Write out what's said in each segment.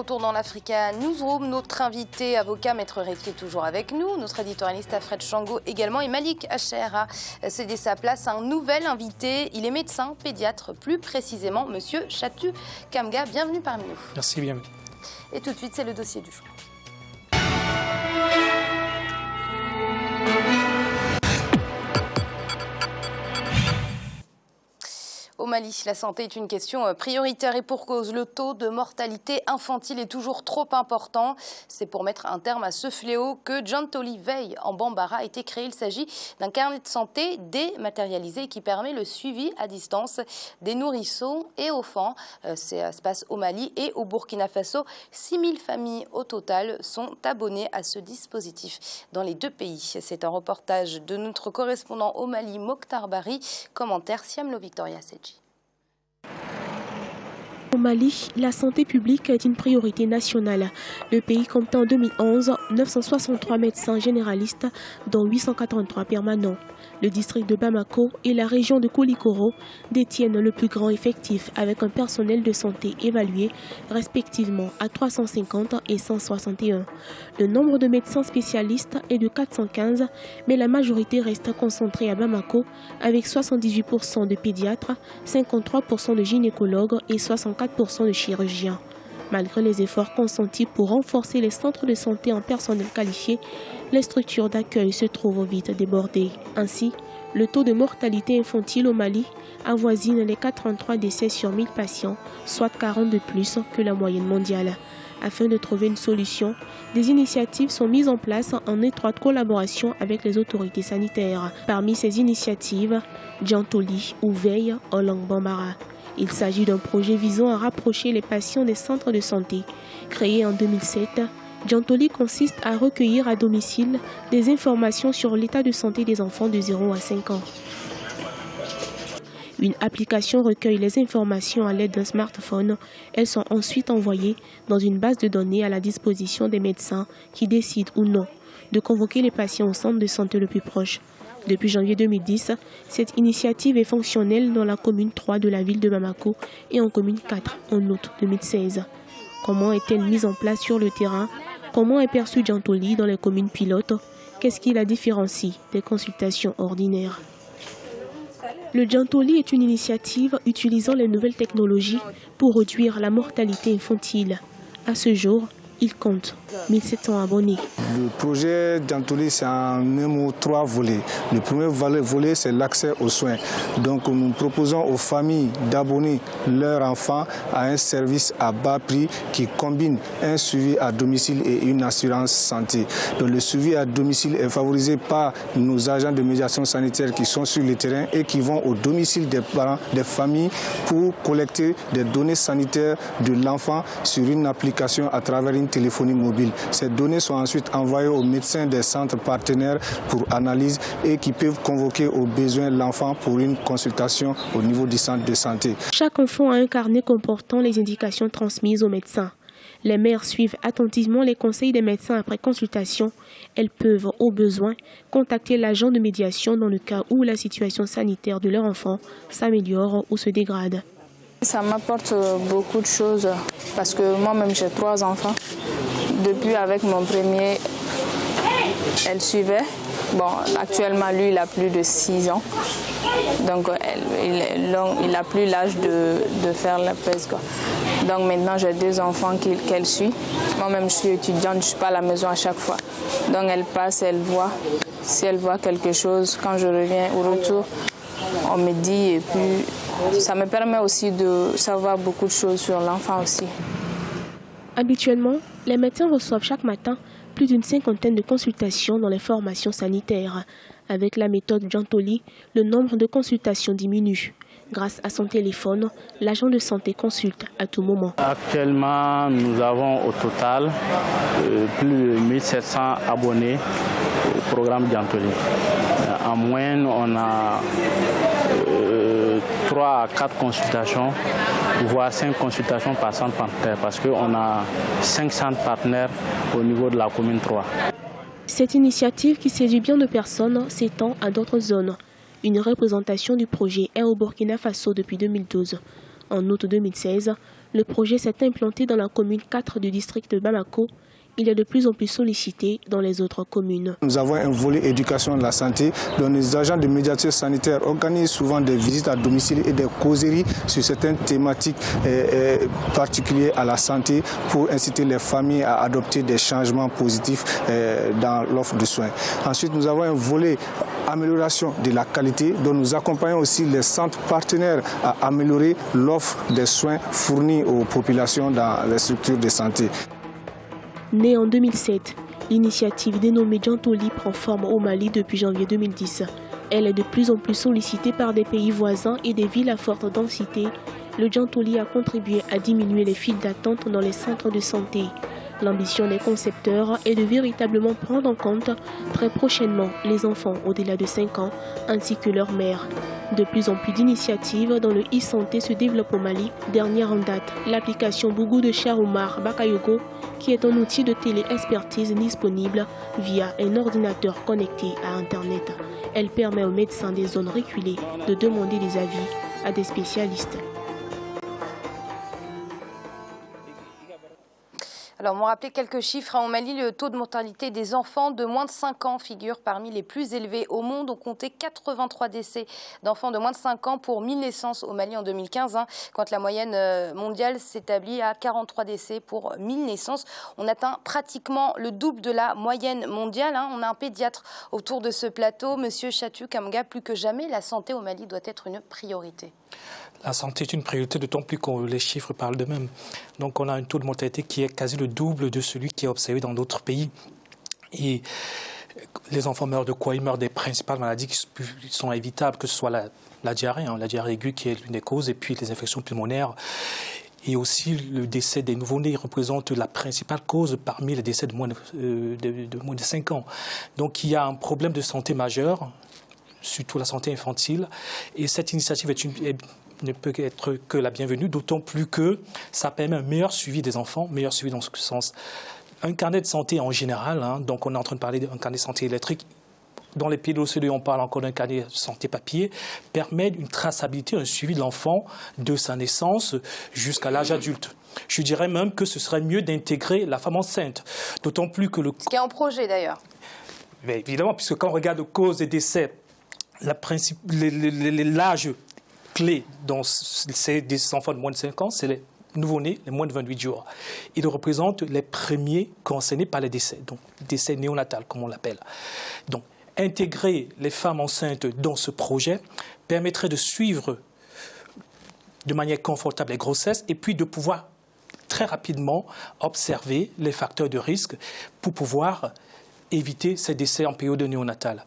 retour dans l'Africa Newsroom. Notre invité, avocat, maître Réfi, est toujours avec nous. Notre éditorialiste Alfred Chango également. Et Malik Hacher a cédé sa place à un nouvel invité. Il est médecin, pédiatre, plus précisément, monsieur Chatu Kamga. Bienvenue parmi nous. Merci, bienvenue. Et tout de suite, c'est le dossier du jour. Au Mali, la santé est une question prioritaire et pour cause. Le taux de mortalité infantile est toujours trop important. C'est pour mettre un terme à ce fléau que Djantoli Veille en Bambara a été créé. Il s'agit d'un carnet de santé dématérialisé qui permet le suivi à distance des nourrissons et enfants. Ça se passe au Mali et au Burkina Faso. 6000 familles au total sont abonnées à ce dispositif dans les deux pays. C'est un reportage de notre correspondant au Mali, Mokhtar Bari. Commentaire Siam Lo Victoria Sedji. Au Mali, la santé publique est une priorité nationale. Le pays compte en 2011 963 médecins généralistes, dont 883 permanents. Le district de Bamako et la région de Koulikoro détiennent le plus grand effectif avec un personnel de santé évalué respectivement à 350 et 161. Le nombre de médecins spécialistes est de 415, mais la majorité reste concentrée à Bamako avec 78% de pédiatres, 53% de gynécologues et 64% de chirurgiens. Malgré les efforts consentis pour renforcer les centres de santé en personnel qualifié, les structures d'accueil se trouvent vite débordées. Ainsi, le taux de mortalité infantile au Mali avoisine les 83 décès sur 1000 patients, soit 40 de plus que la moyenne mondiale. Afin de trouver une solution, des initiatives sont mises en place en étroite collaboration avec les autorités sanitaires. Parmi ces initiatives, Djantoli ou Veille en langue bambara. Il s'agit d'un projet visant à rapprocher les patients des centres de santé. Créé en 2007, Djantoli consiste à recueillir à domicile des informations sur l'état de santé des enfants de 0 à 5 ans. Une application recueille les informations à l'aide d'un smartphone. Elles sont ensuite envoyées dans une base de données à la disposition des médecins qui décident ou non de convoquer les patients au centre de santé le plus proche. Depuis janvier 2010, cette initiative est fonctionnelle dans la commune 3 de la ville de Bamako et en commune 4 en août 2016. Comment est-elle mise en place sur le terrain? Comment est perçu Djantoli dans les communes pilotes? Qu'est-ce qui la différencie des consultations ordinaires? Le Djantoli est une initiative utilisant les nouvelles technologies pour réduire la mortalité infantile. À ce jour, il compte 1700 abonnés. Le projet Djantoli, c'est un MMO 3 volets. Le premier volet, c'est l'accès aux soins. Donc nous proposons aux familles d'abonner leurs enfants à un service à bas prix qui combine un suivi à domicile et une assurance santé. Donc le suivi à domicile est favorisé par nos agents de médiation sanitaire qui sont sur le terrain et qui vont au domicile des parents, des familles pour collecter des données sanitaires de l'enfant sur une application à travers une téléphonie mobile. Ces données sont ensuite envoyées aux médecins des centres partenaires pour analyse et qui peuvent convoquer au besoin l'enfant pour une consultation au niveau du centre de santé. Chaque enfant a un carnet comportant les indications transmises aux médecins. Les mères suivent attentivement les conseils des médecins après consultation. Elles peuvent, au besoin, contacter l'agent de médiation dans le cas où la situation sanitaire de leur enfant s'améliore ou se dégrade. Ça m'apporte beaucoup de choses parce que moi-même j'ai 3 enfants. Depuis avec mon premier, elle suivait. Bon, actuellement lui il a plus de 6 ans. Donc il n'a plus l'âge de faire la pèse. Donc maintenant j'ai 2 enfants qu'elle suit. Moi-même je suis étudiante, je ne suis pas à la maison à chaque fois. Donc elle passe, elle voit. Si elle voit quelque chose, quand je reviens au retour, on me dit et puis ça me permet aussi de savoir beaucoup de choses sur l'enfant aussi. Habituellement, les médecins reçoivent chaque matin plus d'une 50aine de consultations dans les formations sanitaires. Avec la méthode Djantoli, le nombre de consultations diminue. Grâce à son téléphone, l'agent de santé consulte à tout moment. Actuellement, nous avons au total plus de 1700 abonnés au programme Djantoli. En moyenne, on a 3 à 4 consultations, voire 5 consultations par centre partenaire, parce qu'on a 5 centres partenaires au niveau de la commune 3. Cette initiative qui séduit bien de personnes s'étend à d'autres zones. Une représentation du projet est au Burkina Faso depuis 2012. En août 2016, Le projet s'est implanté dans la commune 4 du district de Bamako. Il est de plus en plus sollicité dans les autres communes. Nous avons un volet éducation de la santé, dont les agents de médiation sanitaire organisent souvent des visites à domicile et des causeries sur certaines thématiques particulières à la santé pour inciter les familles à adopter des changements positifs dans l'offre de soins. Ensuite, nous avons un volet amélioration de la qualité, dont nous accompagnons aussi les centres partenaires à améliorer l'offre des soins fournis aux populations dans les structures de santé. Née en 2007, l'initiative dénommée Djantoli prend forme au Mali depuis janvier 2010. Elle est de plus en plus sollicitée par des pays voisins et des villes à forte densité. Le Djantoli a contribué à diminuer les files d'attente dans les centres de santé. L'ambition des concepteurs est de véritablement prendre en compte très prochainement les enfants au-delà de 5 ans ainsi que leurs mères. De plus en plus d'initiatives dans le e-santé se développent au Mali. Dernière en date, l'application Bougou de Cheikh Oumar Bakayogo, qui est un outil de télé-expertise disponible via un ordinateur connecté à Internet. Elle permet aux médecins des zones reculées de demander des avis à des spécialistes. Alors, on va rappeler quelques chiffres. Au Mali, le taux de mortalité des enfants de moins de 5 ans figure parmi les plus élevés au monde. On comptait 83 décès d'enfants de moins de 5 ans pour 1000 naissances au Mali en 2015, quand la moyenne mondiale s'établit à 43 décès pour 1000 naissances. On atteint pratiquement le double de la moyenne mondiale. On a un pédiatre autour de ce plateau. Monsieur Chatu Kamga, plus que jamais, la santé au Mali doit être une priorité. La santé est une priorité, d'autant plus que les chiffres parlent d'eux-mêmes. Donc on a un taux de mortalité qui est quasi le double de celui qui est observé dans d'autres pays. Et les enfants meurent de quoi? Ils meurent des principales maladies qui sont évitables, que ce soit la diarrhée, la diarrhée aiguë qui est l'une des causes, et puis les infections pulmonaires. Et aussi le décès des nouveau-nés représente la principale cause parmi les décès de moins de 5 ans. Donc il y a un problème de santé majeur, surtout la santé infantile, et cette initiative ne peut être que la bienvenue, d'autant plus que ça permet un meilleur suivi des enfants, meilleur suivi dans ce sens. Un carnet de santé en général, donc on est en train de parler d'un carnet de santé électrique. Dans les pays de l'OCDE, on parle encore d'un carnet de santé papier, permet une traçabilité, un suivi de l'enfant de sa naissance jusqu'à l'âge adulte. Je dirais même que ce serait mieux d'intégrer la femme enceinte, d'autant plus que Ce qui est en projet d'ailleurs. Mais évidemment, puisque quand on regarde causes et décès, l'âge clé dans des enfants de moins de 5 ans, c'est les nouveau-nés, les moins de 28 jours. Ils représentent les premiers concernés par les décès, donc décès néonatal, comme on l'appelle. Donc, intégrer les femmes enceintes dans ce projet permettrait de suivre de manière confortable les grossesses et puis de pouvoir très rapidement observer les facteurs de risque pour pouvoir éviter ces décès en période néonatale.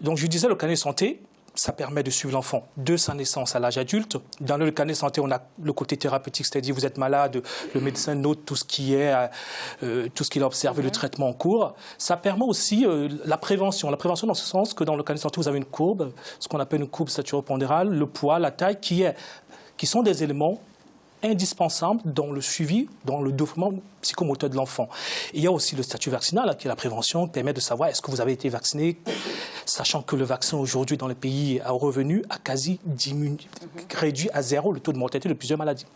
Donc, je disais, le carnet de santé, ça permet de suivre l'enfant de sa naissance à l'âge adulte. Dans le carnet de santé, on a le côté thérapeutique, c'est-à-dire vous êtes malade, le médecin note tout ce qui a observé, le traitement en cours. Ça permet aussi la prévention. La prévention dans ce sens que dans le carnet de santé, vous avez une courbe, ce qu'on appelle une courbe staturo-pondérale, le poids, la taille, qui sont des éléments indispensables dans le suivi, dans le développement psychomoteur de l'enfant. Il y a aussi le statut vaccinal, qui est la prévention, qui permet de savoir est-ce que vous avez été vacciné, sachant que le vaccin aujourd'hui dans les pays à revenu a quasi réduit à zéro le taux de mortalité de plusieurs maladies.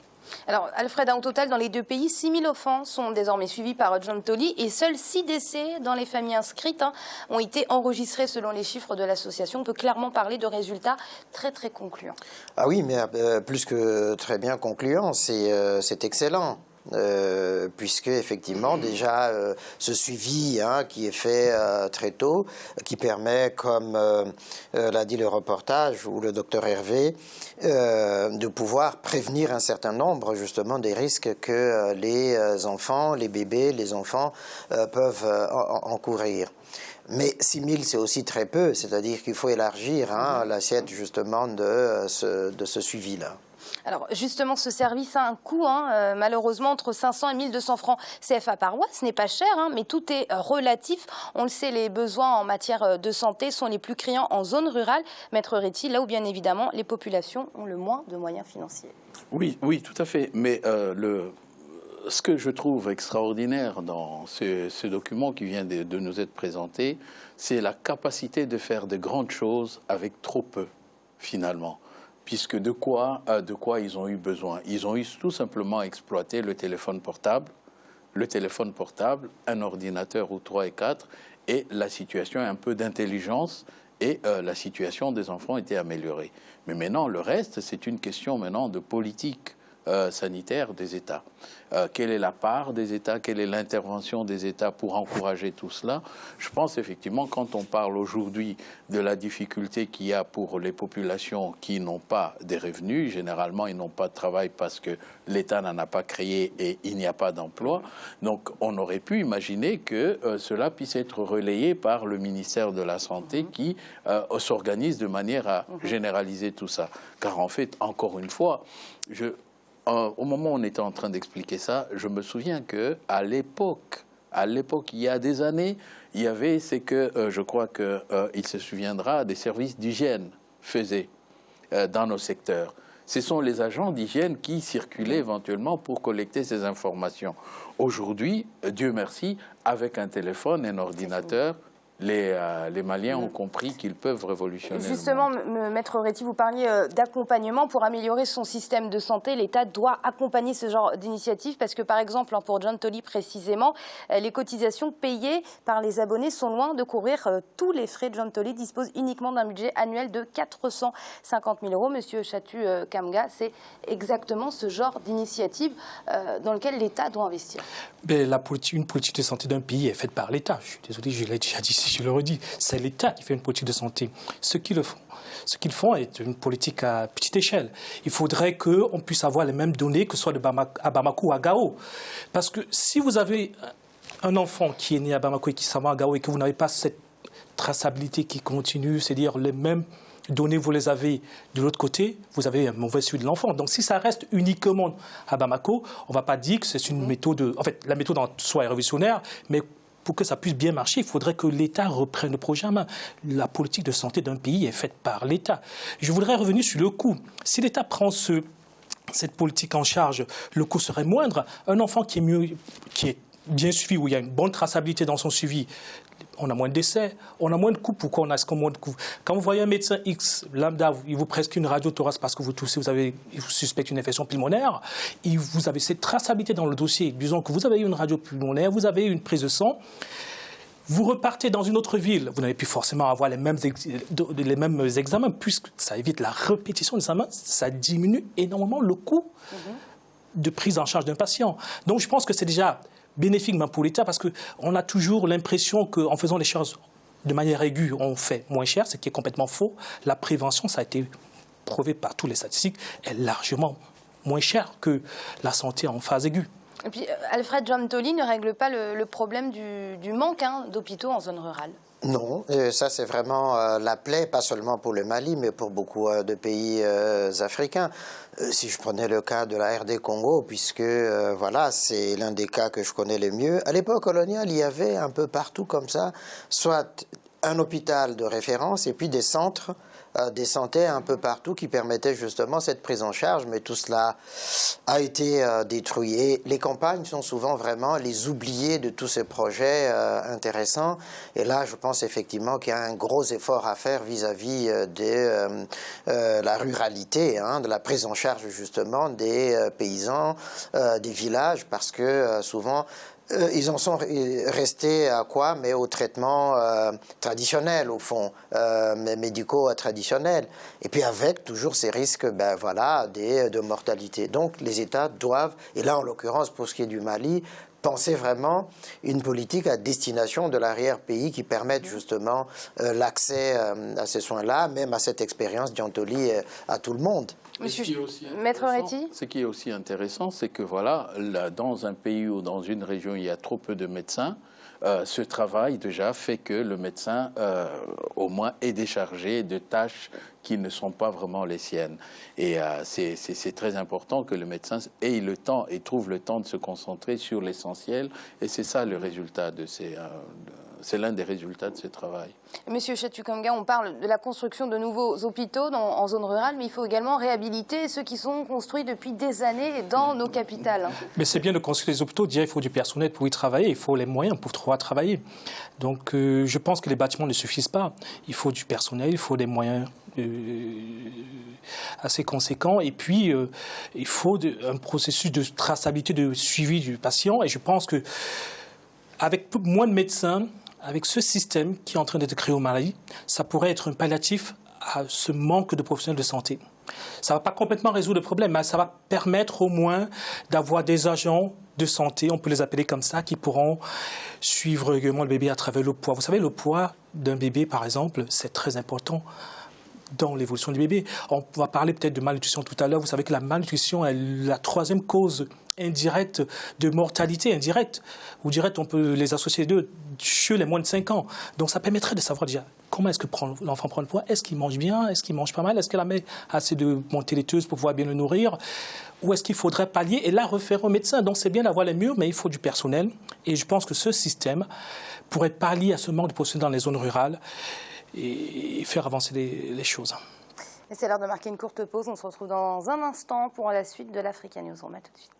Alors, Alfred, au total, dans les deux pays, 6000 enfants sont désormais suivis par Djantoli et seuls 6 décès dans les familles inscrites ont été enregistrés selon les chiffres de l'association. On peut clairement parler de résultats très, très concluants. Ah oui, mais plus que très bien concluant, c'est excellent. Puisque effectivement déjà ce suivi qui est fait très tôt, qui permet, comme l'a dit le reportage ou le docteur Hervé, de pouvoir prévenir un certain nombre justement des risques que les enfants, les bébés, les enfants peuvent encourir. Mais 6000, c'est aussi très peu, c'est-à-dire qu'il faut élargir l'assiette justement de ce suivi-là. Alors justement, ce service a un coût, malheureusement, entre 500 et 1200 francs CFA par mois. Ce n'est pas cher, mais tout est relatif. On le sait, les besoins en matière de santé sont les plus criants en zone rurale. Maître Réti, là où bien évidemment les populations ont le moins de moyens financiers. Oui, tout à fait. Mais ce que je trouve extraordinaire dans ce document qui vient de nous être présenté, c'est la capacité de faire de grandes choses avec trop peu, finalement. puisque de quoi ils ont eu besoin? Ils ont eu tout simplement à exploiter le téléphone portable, un ordinateur ou 3 et 4, et la situation un peu d'intelligence, et la situation des enfants était améliorée. Mais maintenant, le reste, c'est une question maintenant de politique sanitaire des États. Quelle est la part des États? Quelle est l'intervention des États pour encourager tout cela? Je pense effectivement, quand on parle aujourd'hui de la difficulté qu'il y a pour les populations qui n'ont pas des revenus, généralement ils n'ont pas de travail parce que l'État n'en a pas créé et il n'y a pas d'emploi. Donc on aurait pu imaginer que cela puisse être relayé par le ministère de la Santé qui s'organise de manière à généraliser tout ça. Car en fait, encore une fois, au moment où on était en train d'expliquer ça, je me souviens qu'à l'époque, il y a des années, il y avait, je crois qu'il se souviendra, des services d'hygiène faisaient dans nos secteurs. Ce sont les agents d'hygiène qui circulaient éventuellement pour collecter ces informations. Aujourd'hui, Dieu merci, avec un téléphone et un ordinateur, les Maliens ont compris qu'ils peuvent révolutionner. Justement, Maître Retti, vous parliez d'accompagnement. Pour améliorer son système de santé, l'État doit accompagner ce genre d'initiative parce que, par exemple, pour John Tolley précisément, les cotisations payées par les abonnés sont loin de couvrir tous les frais. John Tolley dispose uniquement d'un budget annuel de 450 000 €. Monsieur Chatu Kamga, c'est exactement ce genre d'initiative dans lequel l'État doit investir. Mais une politique de santé d'un pays est faite par l'État. Je suis désolé, je l'ai déjà dit, je le redis. C'est l'État qui fait une politique de santé. Ce qu'ils font est une politique à petite échelle. Il faudrait qu'on puisse avoir les mêmes données que ce soit à Bamako ou à Gao. Parce que si vous avez un enfant qui est né à Bamako et qui s'en va à Gao et que vous n'avez pas cette traçabilité qui continue, c'est-à-dire les mêmes données, vous les avez de l'autre côté, vous avez un mauvais suivi de l'enfant. Donc si ça reste uniquement à Bamako, on ne va pas dire que c'est une méthode... En fait, la méthode en soi est révolutionnaire, mais pour que ça puisse bien marcher, il faudrait que l'État reprenne le projet en main. La politique de santé d'un pays est faite par l'État. Je voudrais revenir sur le coût. Si l'État prend cette politique en charge, le coût serait moindre. Un enfant qui est bien suivi, où il y a une bonne traçabilité dans son suivi, on a moins de décès, on a moins de coûts. Pourquoi on a moins de coûts? Quand vous voyez un médecin X, lambda, il vous prescrit une radiothorax parce que vous toussez, il vous suspecte une infection pulmonaire, et vous avez cette traçabilité dans le dossier. Disons que vous avez eu une radio pulmonaire, vous avez eu une prise de sang, vous repartez dans une autre ville, vous n'avez plus forcément avoir les mêmes examens, puisque ça évite la répétition des examens, ça diminue énormément le coût de prise en charge d'un patient. Donc je pense que c'est déjà bénéfique même pour l'État parce qu'on a toujours l'impression qu'en faisant les choses de manière aiguë, on fait moins cher, ce qui est complètement faux. La prévention, ça a été prouvé par tous les statistiques, est largement moins chère que la santé en phase aiguë. Et puis, Alfred John Tolley ne règle pas le problème du manque d'hôpitaux en zone rurale. Non, ça c'est vraiment la plaie, pas seulement pour le Mali, mais pour beaucoup de pays africains. Si je prenais le cas de la RD Congo, puisque voilà, c'est l'un des cas que je connais le mieux. À l'époque coloniale, il y avait un peu partout comme ça, soit un hôpital de référence et puis des centres de santé un peu partout qui permettaient justement cette prise en charge, mais tout cela a été détruit. Et les campagnes sont souvent vraiment les oubliés de tous ces projets intéressants. Et là, je pense effectivement qu'il y a un gros effort à faire vis-à-vis de la ruralité, de la prise en charge justement des paysans, des villages, parce que souvent, ils en sont restés à quoi? Mais aux traitements traditionnels, au fond, médicaux traditionnels. Et puis avec toujours ces risques de mortalité. Donc les États doivent, et là en l'occurrence pour ce qui est du Mali, penser vraiment une politique à destination de l'arrière-pays qui permette justement l'accès à ces soins-là, même à cette expérience John Tolley à tout le monde. Maître Retti ? Ce qui est aussi intéressant, c'est que voilà, là, dans un pays ou dans une région, il y a trop peu de médecins. Ce travail déjà fait que le médecin, au moins, est déchargé de tâches qui ne sont pas vraiment les siennes. Et c'est très important que le médecin ait le temps et trouve le temps de se concentrer sur l'essentiel. Et c'est ça le résultat de ces... c'est l'un des résultats de ce travail. Monsieur Chatu Kamga, on parle de la construction de nouveaux hôpitaux en zone rurale, mais il faut également réhabiliter ceux qui sont construits depuis des années dans nos capitales. Mais c'est bien de construire des hôpitaux. Déjà, il faut du personnel pour y travailler. Il faut les moyens pour pouvoir travailler. Donc, je pense que les bâtiments ne suffisent pas. Il faut du personnel, il faut des moyens assez conséquent. Et puis, il faut un processus de traçabilité, de suivi du patient. Et je pense que avec moins de médecins, avec ce système qui est en train d'être créé au Mali, ça pourrait être un palliatif à ce manque de professionnels de santé. Ça ne va pas complètement résoudre le problème, mais ça va permettre au moins d'avoir des agents de santé, on peut les appeler comme ça, qui pourront suivre régulièrement le bébé à travers le poids. Vous savez, le poids d'un bébé, par exemple, c'est très important dans l'évolution du bébé. On va parler peut-être de malnutrition tout à l'heure. Vous savez que la malnutrition est la troisième cause indirecte de mortalité, indirecte ou directe, on peut les associer deux, chez les moins de 5 ans. Donc ça permettrait de savoir déjà comment est-ce que l'enfant prend le poids, est-ce qu'il mange bien, est-ce qu'il mange pas mal, est-ce qu'elle a mis assez de montées laiteuses pour pouvoir bien le nourrir, ou est-ce qu'il faudrait pallier et là refaire au médecin. Donc c'est bien d'avoir les murs, mais il faut du personnel. Et je pense que ce système pourrait pallier à ce manque de personnel dans les zones rurales et faire avancer les choses. Et c'est l'heure de marquer une courte pause. On se retrouve dans un instant pour la suite de l'Africa News. On remet tout de suite.